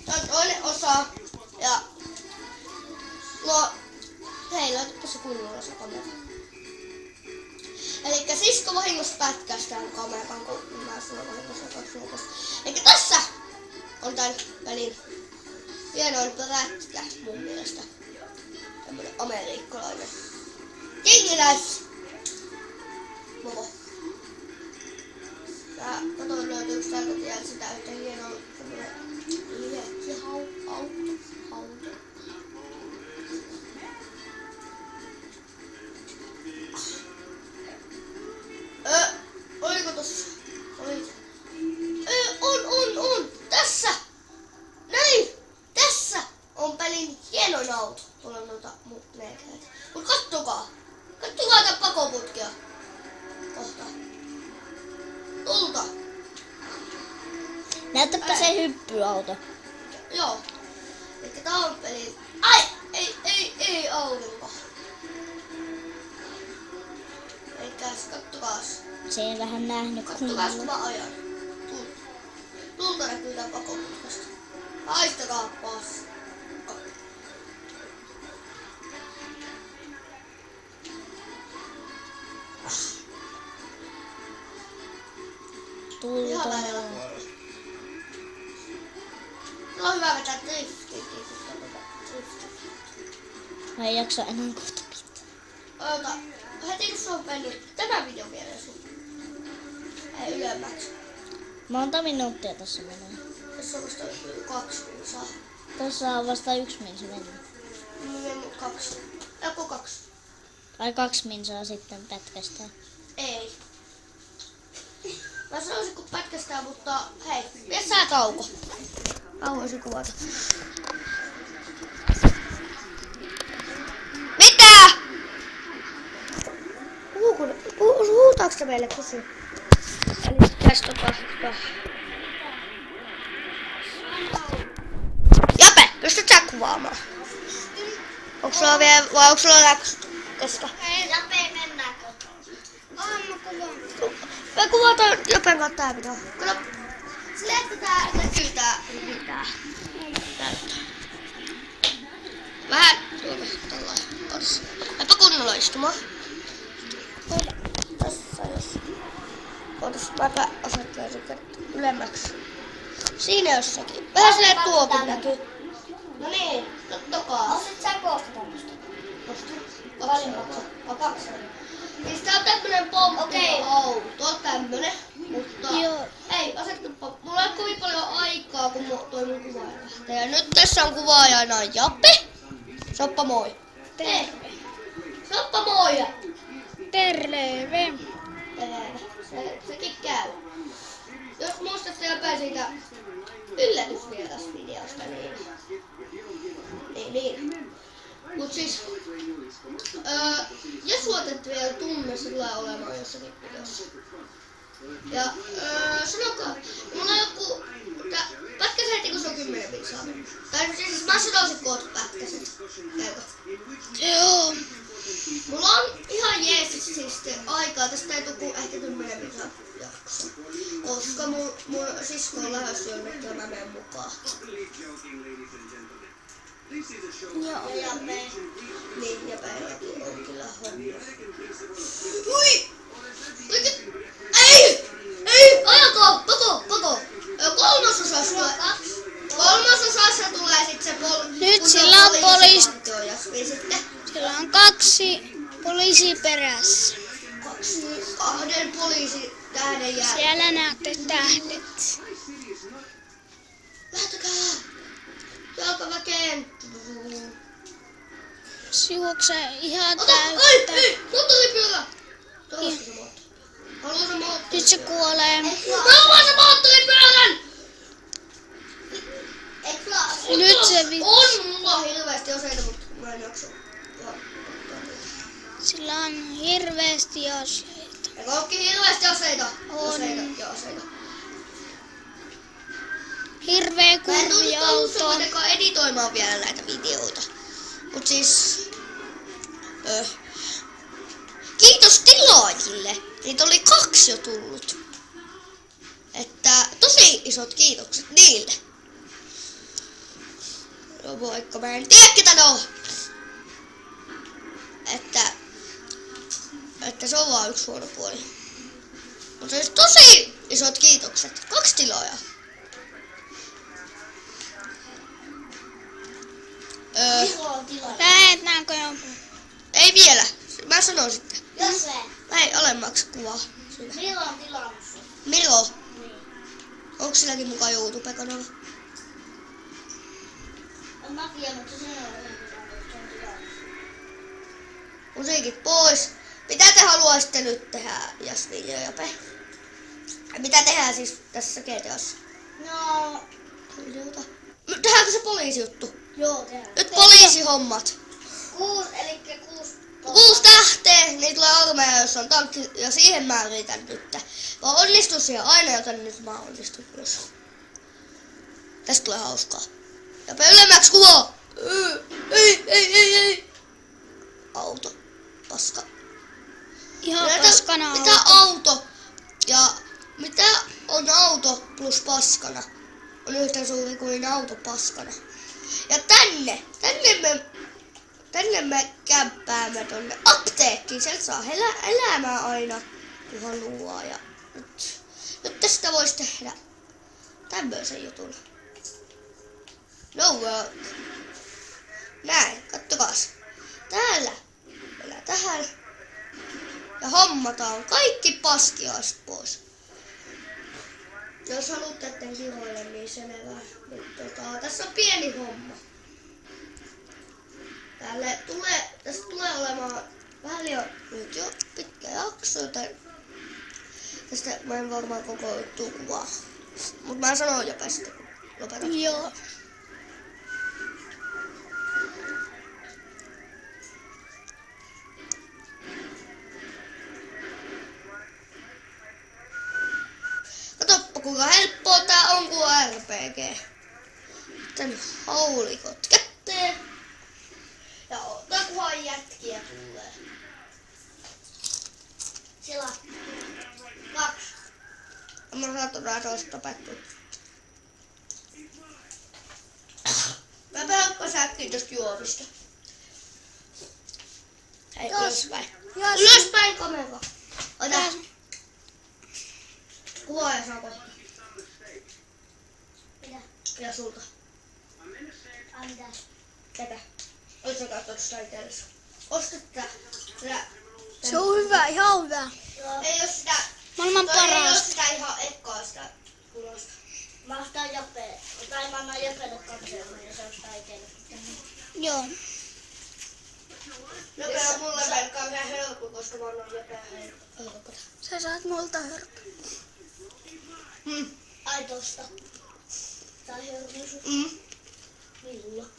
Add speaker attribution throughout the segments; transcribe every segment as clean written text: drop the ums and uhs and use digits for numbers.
Speaker 1: Tää on toinen osa. Ja... No... Hei, laitapa se kunnolla se kamera. Elikkä sisko vahingossa pätkästään kameran, kun mä sanoin vahingossa 12. Elikkä tässä on tän pelin hienoin pätkä mun mielestä. Tämmönen amerikkalainen. Tingiläis! Momo. Ja katon löytyykö täältä tieltä sitä yhtä hienoa tämmönen auto. Oliko tossa? Oliko? On! Tässä! Näin! Tässä on pelin hienoin auto. Tuolla on noita neekreitä. Mut kattokaa! Kattokaa tää pakoputkia. Kohta. Tulta!
Speaker 2: Näytäpä se hyppyauto.
Speaker 1: Joo. Elikkä tää on pelin... Ai! Ei aurinko. Eikäs kattokaas.
Speaker 2: Se ei vähän nähnyt
Speaker 1: Kattokaas kun
Speaker 2: kunnolla.
Speaker 1: mä ajan. Tulta näkyy tää pakoputkasta. Haistakaa paas. Ihan lähellä
Speaker 2: Tulta.
Speaker 1: tuolla. No on hyvä vetää driftiä.
Speaker 2: Mä en jaksa enää kohta pitää.
Speaker 1: Ota, heti kun se on mennyt tämän videon vielä sun. Hei ylemmäksi.
Speaker 2: Monta minuuttia tässä menee?
Speaker 1: Tässä on vasta 2 minsaa.
Speaker 2: Tässä on vasta 1 minsa mennyt.
Speaker 1: Mennyt 2. Joku 2.
Speaker 2: Tai 2 minsaa sitten pätkästään.
Speaker 1: Ei. Mä sanoisin kun pätkästään, mutta hei, vie sää tauko. Haluaisin kuvata. Mitä? Huutaaks se meille kysy? Eli tästä tapahtuu. Jape, pystyt sä kuvaamaan? Onks sulla vielä, vai onks sulla läksyt kesken?
Speaker 2: Ei, Jape, mennäänkö?
Speaker 1: Mä kuvaan. Me kuvataan Jopen kanssa tää video. Kato, sille että tää näkyy tää mitään. Vähän tuolla tällainen kanssa. Läpä kunnolla istumaan. Tässä jos. Ootas, mäpä asettelen sen ylemmäksi. Siinä jossakin. Vähän silleen tuokin näkyy. No niin, kattokaa.
Speaker 2: Ostit sä kohta tämmöstä?
Speaker 1: Valinko? 2. Niin tää on tämmönen pomppauto, tämmönen. Mutta
Speaker 2: Joo.
Speaker 1: ei, asettupa. Mulla ei ole kovin paljon aikaa, kun toi mun kuvaaja lähtee. Ja nyt tässä on kuvaajana Jape. Soppa moi.
Speaker 2: Terve.
Speaker 1: Soppa moi.
Speaker 2: Terve.
Speaker 1: Sekin käy. Jos muistatte jotain siitä yllätys vielä tästä videosta, niin. Mut siis, jos luotet vielä tunne, se tulee olemaan jossakin videossa. Ja sanokaa, mulla on joku, pätkäs heti kun se on 10 pinsaa. Tai siis mä sanoisin kun oot pätkäset. Käykö?
Speaker 2: Joo.
Speaker 1: Mulla on ihan jeesis siis aikaa, tästä ei tuu ehkä 10 pinsaa jakso. Koska mun sisko on lähdössä jonnekin ja mä menen mukaan.
Speaker 2: Joo.
Speaker 1: Ja Jape. Niin, Japellakin on kyllä hommia. Ui! Ei! Ajakaa! Pako! Kolmasosassa tulee sit se
Speaker 2: Nyt sillä on
Speaker 1: Sillä
Speaker 2: on 2 poliisia perässä.
Speaker 1: 2 poliisitähden jälkeen.
Speaker 2: Siellä näette tähdet.
Speaker 1: Lähtekää! Jalkaväkeen!
Speaker 2: Juoksee ihan
Speaker 1: Ei!
Speaker 2: täyttä.
Speaker 1: Moottoripyörä! Tuollaista se moottoripyörä. Haluan se moottoripyörä.
Speaker 2: Nyt se kuolee.
Speaker 1: Mä haluan se moottoripyörän!
Speaker 2: Nyt se
Speaker 1: On mulla hirveästi aseita, mutta mä en jaksa.
Speaker 2: Sillä on hirveästi asioita.
Speaker 1: Eikö olekin hirveästi aseita?
Speaker 2: On.
Speaker 1: Aseita.
Speaker 2: Hirveä
Speaker 1: Mä en tunnu
Speaker 2: kurviauto.
Speaker 1: kuitenkaan editoimaan vielä näitä videoita. Mut siis... kiitos tilaajille. Niitä oli 2 jo tullut. Että tosi isot kiitokset niille. No voikka, mä en tiedä ketä ne on. Että se on vaan yksi huono puoli. Mutta siis tosi isot kiitokset. 2 tilaajaa.
Speaker 2: Lähetäänkö jo?
Speaker 1: Ei vielä. Mä sanon sitten.
Speaker 3: Jos se.
Speaker 1: Ei alemmaksi kuvaa.
Speaker 3: Milloin on tilannut sun?
Speaker 1: Milo,
Speaker 3: Niin.
Speaker 1: onko silläkin mukaan YouTube-kanava?
Speaker 3: En mä tiedä, mutta se on yhden tilannut.
Speaker 1: Musiikit pois. Mitä te haluaisitte nyt tehdä, Jasmin ja Jape? Mitä tehdään siis tässä GTAssa?
Speaker 3: No,
Speaker 1: Tehdäänkö se poliisijuttu?
Speaker 3: joo tehdään.
Speaker 1: Nyt poliisihommat.
Speaker 3: 6, elikkä 6.
Speaker 1: 6 tähteä, niin tulee armeija, jossa on tankki, ja siihen mä yritän nyt. Vaan onnistun siihen aina, joten nyt mä onnistun myös. Tästä tulee hauskaa. Jape ylemmäksi kuvaa! Ei. Auto. Paska.
Speaker 2: Ihan paskana
Speaker 1: Mitä auto ja mitä on auto plus paskana? On yhtä suuri kuin auto paskana. Ja tänne me kämppäämme tonne apteekkiin. Sieltä saa elämää aina kun haluaa. Ja nyt tästä voisi tehdä tämmöisen jutun. No work. Näin, kattokaas. Täällä mennään tähän. Ja hommataan kaikki paskiaiset pois. Jos haluatte etten kihoille, niin selvä. Tässä on pieni homma. Tästä tulee olemaan vähän liian nyt jo pitkä jakso, joten tästä mä en varmaan koko juttua kuvaa. Mut mä sanon jopa sitten, kun lopetan.
Speaker 2: Joo.
Speaker 1: Katoppa kuinka helppoa tää on kuin RPG. Tän haulikot kätteen. Ja otakuhan jätkiä tulee.
Speaker 3: Siellä on 2.
Speaker 1: Mä saatan toista tapettua. Mä pelkkaan säkkiin tosta juomista. Hei, ylöspäin. Ylöspäin kamera. Ota. Kuvaaja saa kohta.
Speaker 3: Mitä?
Speaker 1: Ja sulta.
Speaker 3: Ai mitä?
Speaker 1: Tätä. Oot sä katsonut sitä itsellesi? Osta tää.
Speaker 2: Se on hyvä, ihan hyvä.
Speaker 3: Joo.
Speaker 1: Ei oo sitä.
Speaker 2: Maailman
Speaker 1: Ei oo
Speaker 2: parasta.
Speaker 1: sitä ihan ekkaa sitä kulosta.
Speaker 3: Mä ostan Japeen. Tai mä annan Japelle 2 euroa ja se ostaa itselle.
Speaker 2: Joo.
Speaker 1: Jope on mulle pelkkaa vähän helppo, koska mä annan Jope helppo.
Speaker 2: Sä saat multa hörpä.
Speaker 3: Ai tosta. Tai hörnysy. Milloin?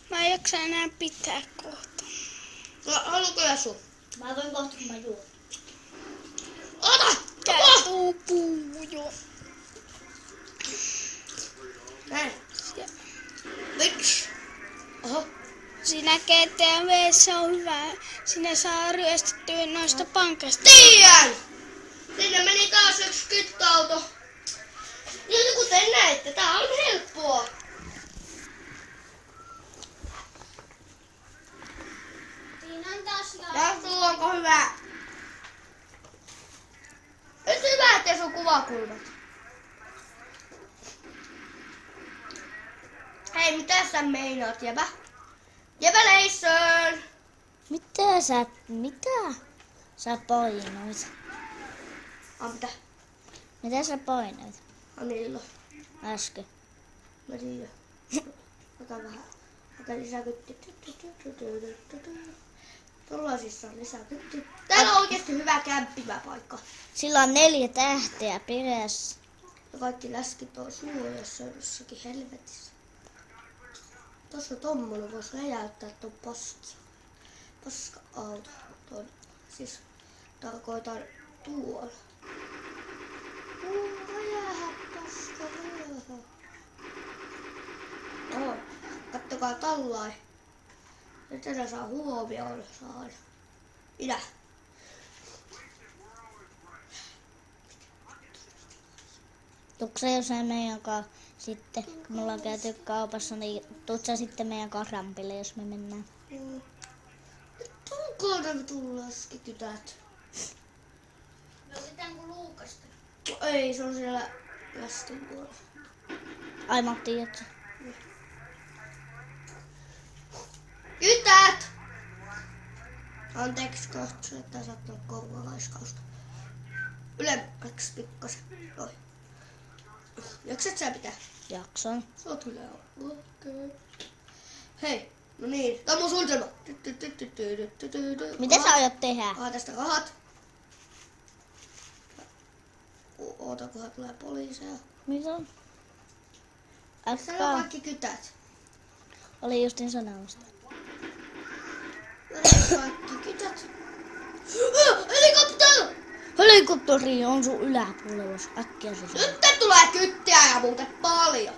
Speaker 2: Mä en jaksa enää pitää kohta.
Speaker 1: No, haluuko Jasu?
Speaker 3: Mä voin kohta kun mä juon.
Speaker 1: Ota!
Speaker 2: Tää tuupuu jo.
Speaker 1: Näin.
Speaker 2: Ja
Speaker 1: Miksi? Oho.
Speaker 2: siinä GTV:ssä on hyvä. Sinne saa ryöstettyä noista pankasta.
Speaker 1: Tiedän! Sinne meni taas yksi kyttäauto. Niin kuten näette, tää on helppoa.
Speaker 3: Siinä on taas
Speaker 1: Ja sulla onko hyvä? Nyt hyvä, ettei sun kuvakulmat. Hei, mitä sä meinaat, Jäbä? Jäbä Leissön!
Speaker 3: Mitä sä painoit?
Speaker 1: Mitä?
Speaker 3: Mitä sä painoit
Speaker 1: Anilla.
Speaker 3: äsken?
Speaker 1: Mä tiedän. Ota vähän. Ota lisää kytti. Tuollaisissa on lisää kytti. Täällä on oikeesti hyvä kämppimäpaikka.
Speaker 3: Sillä on 4 tähteä perässä.
Speaker 1: Ja kaikki läskit on suojassa jossakin helvetissä. Tossa tommonen vois räjäyttää ton paskia. Paska-auto. Ton. Siis tarkoitan tuolla. Räjähä paska, räjähä. Oho, kattokaa tällain. Ja tätä saa huomioon saada. Minä.
Speaker 3: Onko se jo sellainen, joka Sitten kun me ollaan käyty kaupassa, niin tuut sä sitten meidän karampille, jos me mennään.
Speaker 1: Tulkoon nämä tullaskikytät.
Speaker 3: No sitten kun Luukasta.
Speaker 1: Ei, se on siellä lästin puolella.
Speaker 3: Ai Matti, et sä?
Speaker 1: Kytät! Anteeksi kohta, että sä oot korvalaiskausta. Ylemmäksi pikkasen. Noin. Jaksat sä pitää?
Speaker 3: Jakson.
Speaker 1: Sä oot kyllä okei. Hei, no niin, tää on mun suunnitelma.
Speaker 3: Mitä sä aiot tehdä?
Speaker 1: Tästä rahat. Oota, kunhan tulee poliiseja.
Speaker 3: Mitä on?
Speaker 1: Täällä on kaikki kytät.
Speaker 3: Oli justin sanomasta.
Speaker 1: Kaikki kytät. Helikopteri!
Speaker 3: Helikopteri on sun yläpuolella, äkkiä se
Speaker 1: Nyt tulee kyttiä ja muuten paljon.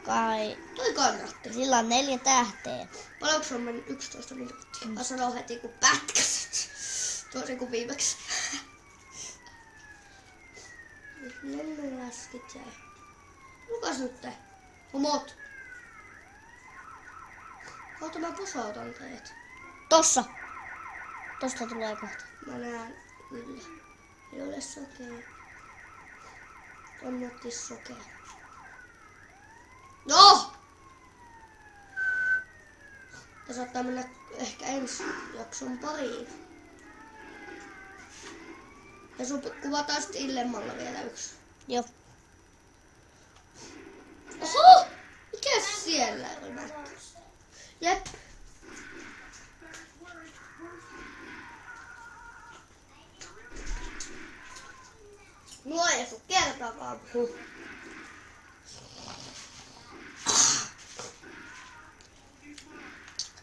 Speaker 3: Kai.
Speaker 1: Toi kannatti.
Speaker 3: Sillä on 4 tähteä.
Speaker 1: Paljonko se on mennyt 11 minuuttia? Mä sanon heti kun pätkäset. Toisin kuin viimeksi. Lemme läskit jäi. Lukas nyt te? Homot. Kautta mä posautan teet.
Speaker 3: Tossa. Tosta tulee kohta.
Speaker 1: Mä näen Ville. Ei ole sokea. On nottis sokea. No! Tää saattaa mennä ehkä ensi jakson pariin. Ja sun kuvataan sitten illemmalla vielä yksi.
Speaker 3: Joo.
Speaker 1: Oho! Mikäs siellä on? Jep. Mua ei sun kertaakaan puhu.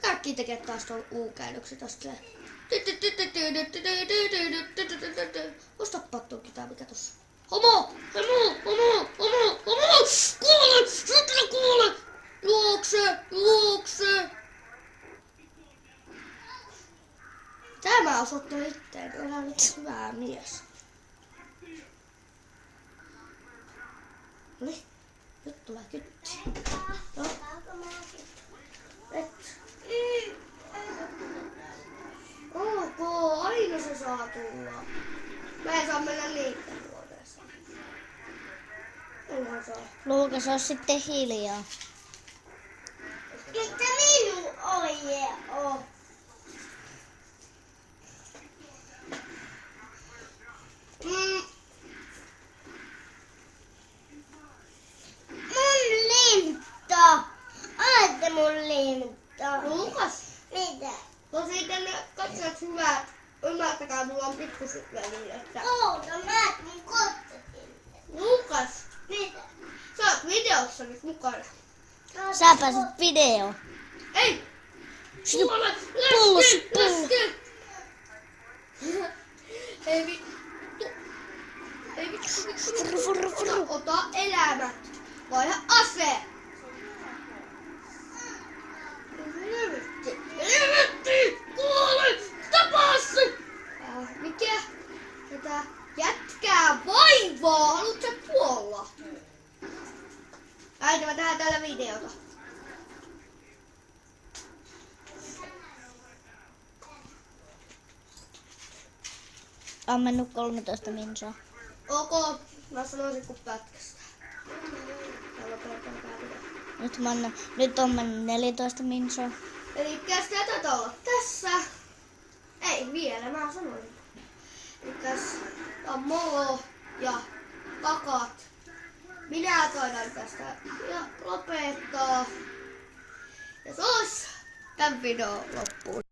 Speaker 1: Kaikki tekee taas tuon U-käännöksen tosta. Ostappa tuon kitara, mikä tossa. Homo! Homo! Homo! Homo! Homo! Kuole! Nyt kuole! Juokse! Juokse! Tämä osoittaa itteen. Elää nyt hyvää mies. Noniin. Nyt tulee kytti. No. Et. Ok, aina se saa tulla. Mä en saa mennä niitten huoneeseen. Enhän saa.
Speaker 3: Luukas on sitten hiljaa.
Speaker 1: Mitä minun oje on?
Speaker 3: Mun lintta! Olette mun lintta.
Speaker 1: Lukas.
Speaker 3: Mitä?
Speaker 1: No siitä ne katsojat hyvät. Ymmärtäkää, mulla on pikkusykväli, että...
Speaker 3: Outo, mä et mun kottasin.
Speaker 1: Lukas,
Speaker 3: Mitä?
Speaker 1: sä oot videossa nyt mukana.
Speaker 3: Sä pääset videoon.
Speaker 1: Ei!
Speaker 3: Sinun
Speaker 1: Kuole!
Speaker 3: pullos,
Speaker 1: Läsken! Ei vittu. Ei vittu. Ota elämät. Vaiha ase. Helvetti! Kuole! Tapassi! Mikä? Tätä jätkää vaivaa! Haluut sä kuolla? Äiti, mä tehdään täällä videota.
Speaker 3: On mennyt 13 minsaa.
Speaker 1: Ok, mä sanoisin kun pätkästä.
Speaker 3: Nyt on mennyt 14 minsaa.
Speaker 1: Elikkäs tää taitaa olla tässä. Ei vielä, mä sanoin. Elikkäs tää on molo ja kakat. Minä taidan tästä ja lopettaa. Ja se olisi tän videon loppuun.